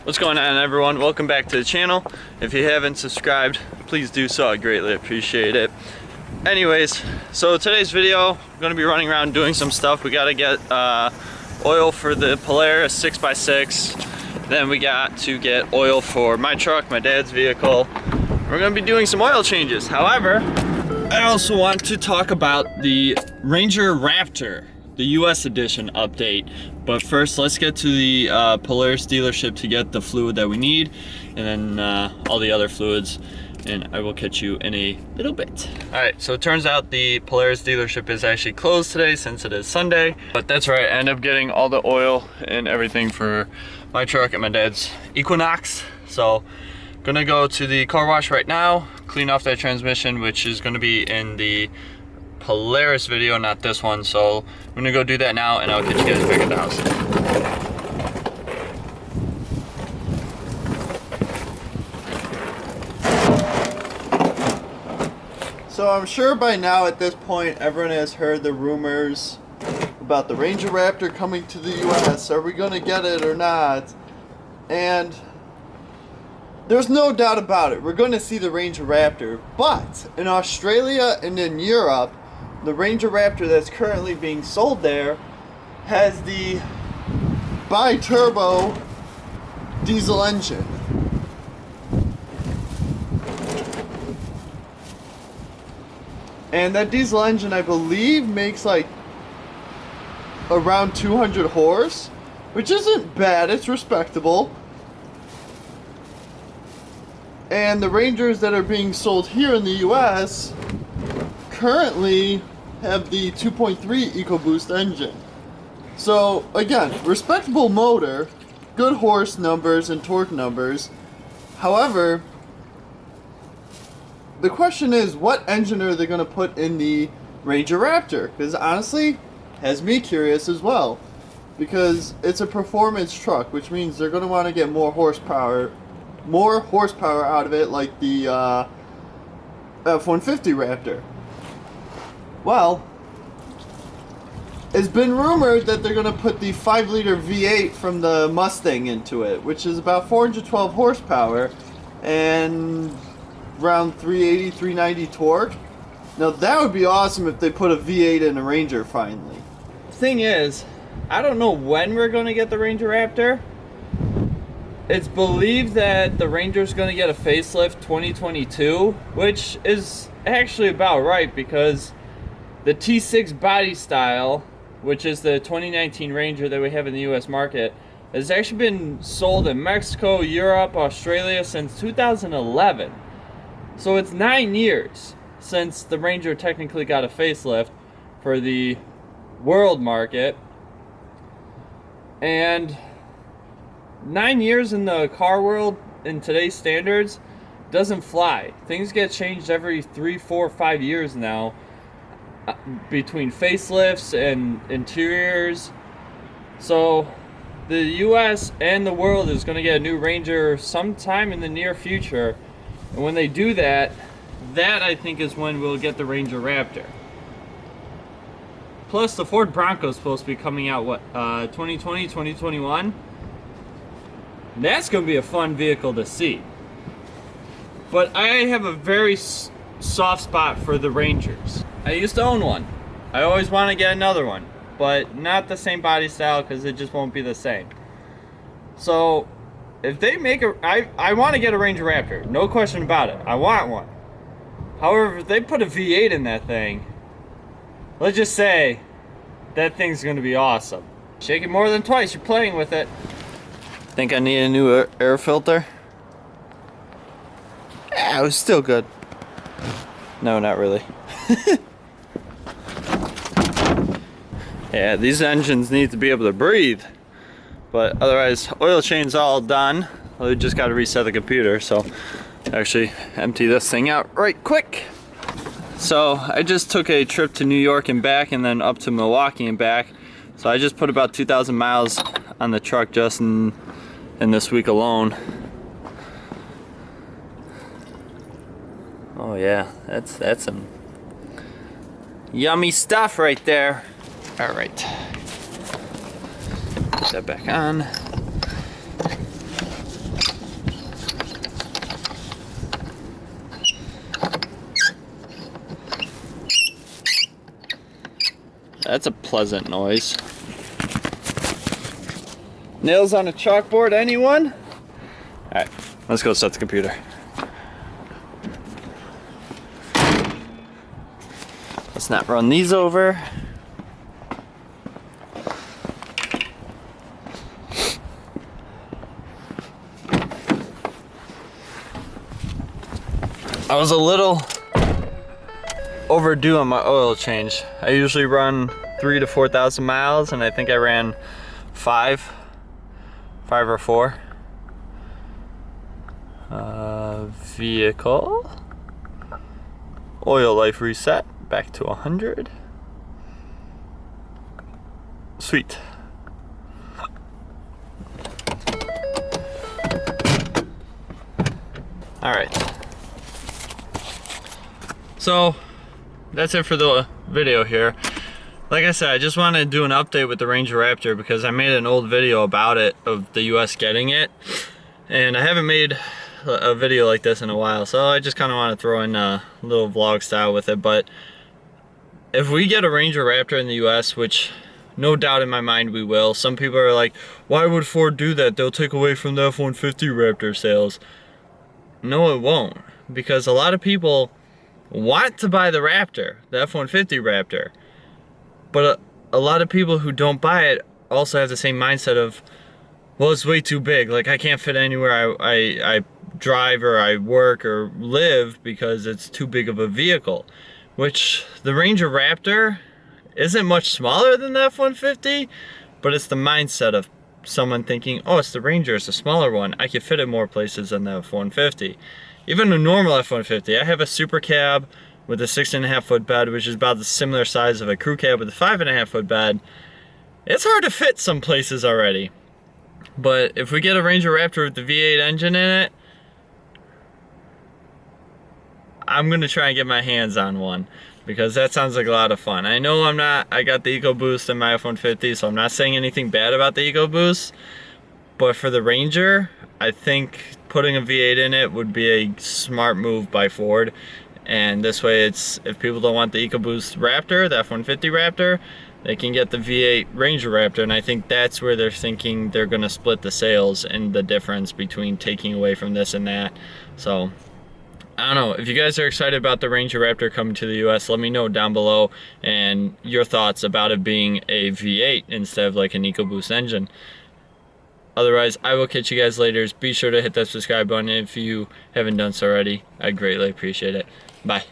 What's going on, everyone? Welcome back to the channel. If you haven't subscribed, please do so. I greatly appreciate it. Anyways, so today's video, I'm going to be running around doing some stuff. We got to get oil for the Polaris 6x6. Then we got to get oil for my truck, my dad's vehicle. We're going to be doing some oil changes. However, I also want to talk about the Ranger Raptor, the US edition update. But first, let's get to the Polaris dealership to get the fluid that we need, and then all the other fluids, and I will catch you in a little bit. All right, so it turns out the Polaris dealership is actually closed today since it is Sunday, but that's right, I ended up getting all the oil and everything for my truck and my dad's Equinox. So gonna go to the car wash right now, clean off that transmission, which is gonna be in the Polaris video, not this one. So I'm gonna go do that now, and I'll catch you guys back at the house. So I'm sure by now at this point everyone has heard the rumors about the Ranger Raptor coming to the US. Are we gonna get it or not? And there's no doubt about it, we're gonna see the Ranger Raptor. But in Australia and in Europe, the Ranger Raptor that's currently being sold there has the bi-turbo diesel engine. And that diesel engine, I believe, makes like around 200 horse, which isn't bad, it's respectable. And the Rangers that are being sold here in the US currently have the 2.3 EcoBoost engine. So again, respectable motor, good horse numbers and torque numbers. However, the question is, what engine are they going to put in the Ranger Raptor? Because honestly, has me curious as well. Because it's a performance truck, which means they're going to want to get more horsepower out of it, like the F-150 Raptor. Well, it's been rumored that they're going to put the 5-liter V8 from the Mustang into it, which is about 412 horsepower and around 380, 390 torque. Now that would be awesome if they put a V8 in a Ranger finally. Thing is, I don't know when we're going to get the Ranger Raptor. It's believed that the Ranger's going to get a facelift 2022, which is actually about right, because the T6 body style, which is the 2019 Ranger that we have in the US market, has actually been sold in Mexico, Europe, Australia since 2011. So it's 9 years since the Ranger technically got a facelift for the world market. And 9 years in the car world in today's standards doesn't fly. Things get changed every 3, 4, 5 years now, between facelifts and interiors. So the US and the world is going to get a new Ranger sometime in the near future, and when they do that, that I think is when we'll get the Ranger Raptor. Plus the Ford Bronco is supposed to be coming out 2020, 2021. That's going to be a fun vehicle to see. But I have a very soft spot for the Rangers. I used to own one. I always want to get another one, but not the same body style, because it just won't be the same. So if they make I want to get a Ranger Raptor, no question about it. I want one. However, if they put a V8 in that thing, let's just say that thing's going to be awesome. Shake it more than twice, you're playing with it. Think I need a new air filter? Yeah, it was still good. No, not really. Yeah, these engines need to be able to breathe. But otherwise, oil change's all done. We just got to reset the computer, so actually empty this thing out right quick. So I just took a trip to New York and back, and then up to Milwaukee and back. So I just put about 2,000 miles on the truck just in this week alone. Oh yeah, that's some yummy stuff right there. All right, put that back on. That's a pleasant noise. Nails on a chalkboard, anyone? Alright, let's go set the computer. Let's not run these over. I was a little overdue on my oil change. I usually run 3,000 to 4,000 miles, and I think I ran 5 or 4. Vehicle. Oil life reset, back to 100. Sweet. All right. So that's it for the video here. Like I said, I just wanted to do an update with the Ranger Raptor because I made an old video about it, of the US getting it, and I haven't made a video like this in a while, so I just kind of want to throw in a little vlog style with it. But if we get a Ranger Raptor in the US, which no doubt in my mind we will, some people are like, why would Ford do that? They'll take away from the F-150 Raptor sales. No, it won't, because a lot of people want to buy the Raptor, the F-150 Raptor, but a lot of people who don't buy it also have the same mindset of, well, it's way too big, like I can't fit anywhere I drive or I work or live because it's too big of a vehicle. Which the Ranger Raptor isn't much smaller than the F-150, but it's the mindset of someone thinking, oh, it's the Ranger, it's a smaller one, I can fit in more places than the F-150. Even a normal F-150, I have a super cab with a 6.5 foot bed, which is about the similar size of a crew cab with a 5.5 foot bed. It's hard to fit some places already. But if we get a Ranger Raptor with the V8 engine in it, I'm gonna try and get my hands on one, because that sounds like a lot of fun. I know I got the EcoBoost in my F-150, so I'm not saying anything bad about the EcoBoost, but for the Ranger, I think putting a V8 in it would be a smart move by Ford. And this way, if people don't want the EcoBoost Raptor, the F-150 Raptor, they can get the V8 Ranger Raptor, and I think that's where they're thinking they're gonna split the sales and the difference between taking away from this and that. So I don't know, if you guys are excited about the Ranger Raptor coming to the US, let me know down below, and your thoughts about it being a V8 instead of like an EcoBoost engine. Otherwise, I will catch you guys later. Be sure to hit that subscribe button if you haven't done so already. I greatly appreciate it. Bye.